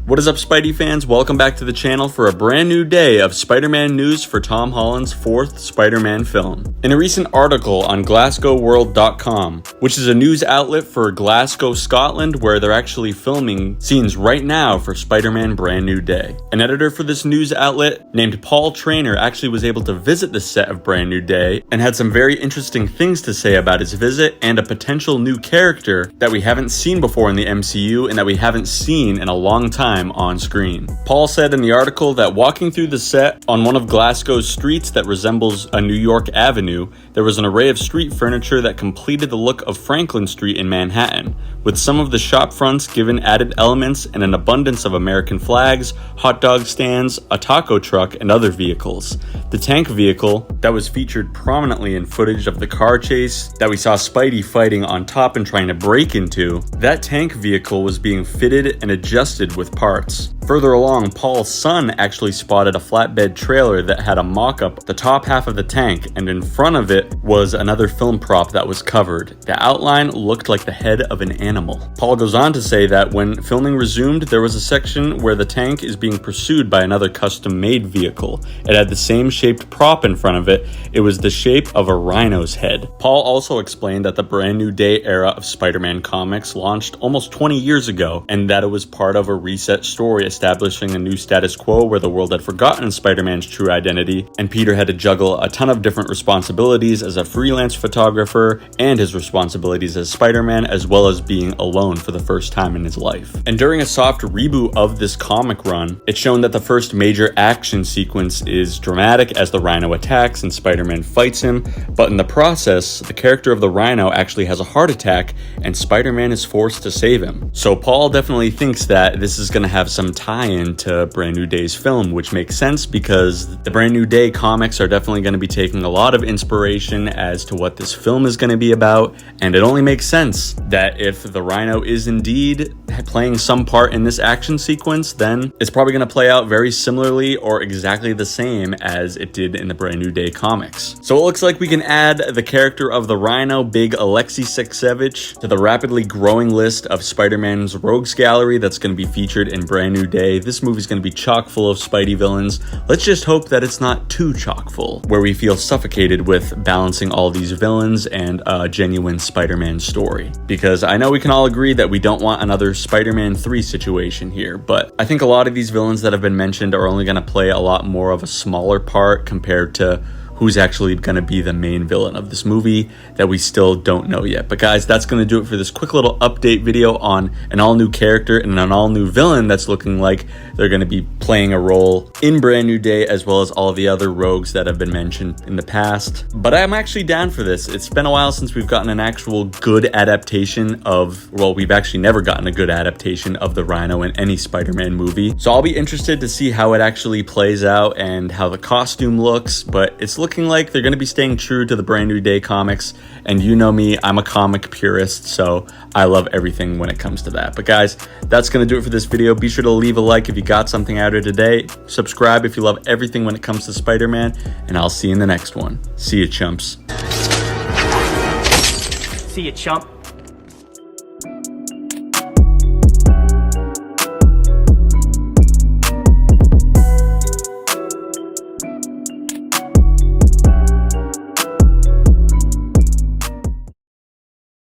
What is up, Spidey fans? Welcome back to the channel for a brand new day of Spider-Man news for Tom Holland's fourth Spider-Man film. In a recent article on GlasgowWorld.com, which is a news outlet for Glasgow, Scotland, where they're actually filming scenes right now for Spider-Man Brand New Day. An editor for this news outlet named Paul Traynor actually was able to visit the set of Brand New Day and had some very interesting things to say about his visit and a potential new character that we haven't seen before in the MCU and that we haven't seen in a long time on screen. Paul said in the article that walking through the set on one of Glasgow's streets that resembles a New York avenue, there was an array of street furniture that completed the look of Franklin Street in Manhattan, with some of the shop fronts given added elements and an abundance of American flags, hot dog stands, a taco truck, and other vehicles. The tank vehicle that was featured prominently in footage of the car chase that we saw Spidey fighting on top and trying to break into, that tank vehicle was being fitted and adjusted with parts. Further along, Paul's son actually spotted a flatbed trailer that had a mock-up the top half of the tank, and in front of it was another film prop that was covered. The outline looked like the head of an animal. Paul goes on to say that when filming resumed, there was a section where the tank is being pursued by another custom-made vehicle. It had the same shaped prop in front of it. It was the shape of a rhino's head. Paul also explained that the Brand New Day era of Spider-Man comics launched almost 20 years ago, and that it was part of a reset story establishing a new status quo where the world had forgotten Spider-Man's true identity, and Peter had to juggle a ton of different responsibilities as a freelance photographer and his responsibilities as Spider-Man, as well as being alone for the first time in his life. And during a soft reboot of this comic run, it's shown that the first major action sequence is dramatic as the Rhino attacks and Spider-Man fights him, but in the process, the character of the Rhino actually has a heart attack and Spider-Man is forced to save him. So Paul definitely thinks that this is going to have some tie-in to Brand New Day's film, which makes sense because the Brand New Day comics are definitely going to be taking a lot of inspiration as to what this film is going to be about, and it only makes sense that if the Rhino is indeed playing some part in this action sequence, then it's probably going to play out very similarly or exactly the same as it did in the Brand New Day comics. So it looks like we can add the character of the Rhino, Big Alexei Sexevich, to the rapidly growing list of Spider-Man's rogues gallery that's going to be featured in Brand New Day. This movie's going to be chock full of Spidey villains. Let's just hope that it's not too chock full, where we feel suffocated with balancing all these villains and a genuine Spider-Man story. Because I know we can all agree that we don't want another Spider-Man 3 situation here, but I think a lot of these villains that have been mentioned are only going to play a lot more of a smaller part compared to who's actually going to be the main villain of this movie that we still don't know yet. But guys, that's going to do it for this quick little update video on an all-new character and an all-new villain that's looking like they're going to be playing a role in Brand New Day, as well as all of the other rogues that have been mentioned in the past. But I'm actually down for this. It's been a while since we've gotten an actual good adaptation of, well, we've actually never gotten a good adaptation of the Rhino in any Spider-Man movie. So I'll be interested to see how it actually plays out and how the costume looks, but it's looking like they're going to be staying true to the Brand New Day comics, and you know me, I'm a comic purist, so I love everything when it comes to that. But guys, that's going to do it for this video. Be sure to leave a like if you got something out of it today, subscribe if you love everything when it comes to Spider-Man, and I'll see you in the next one. See you, chumps. See you, chump.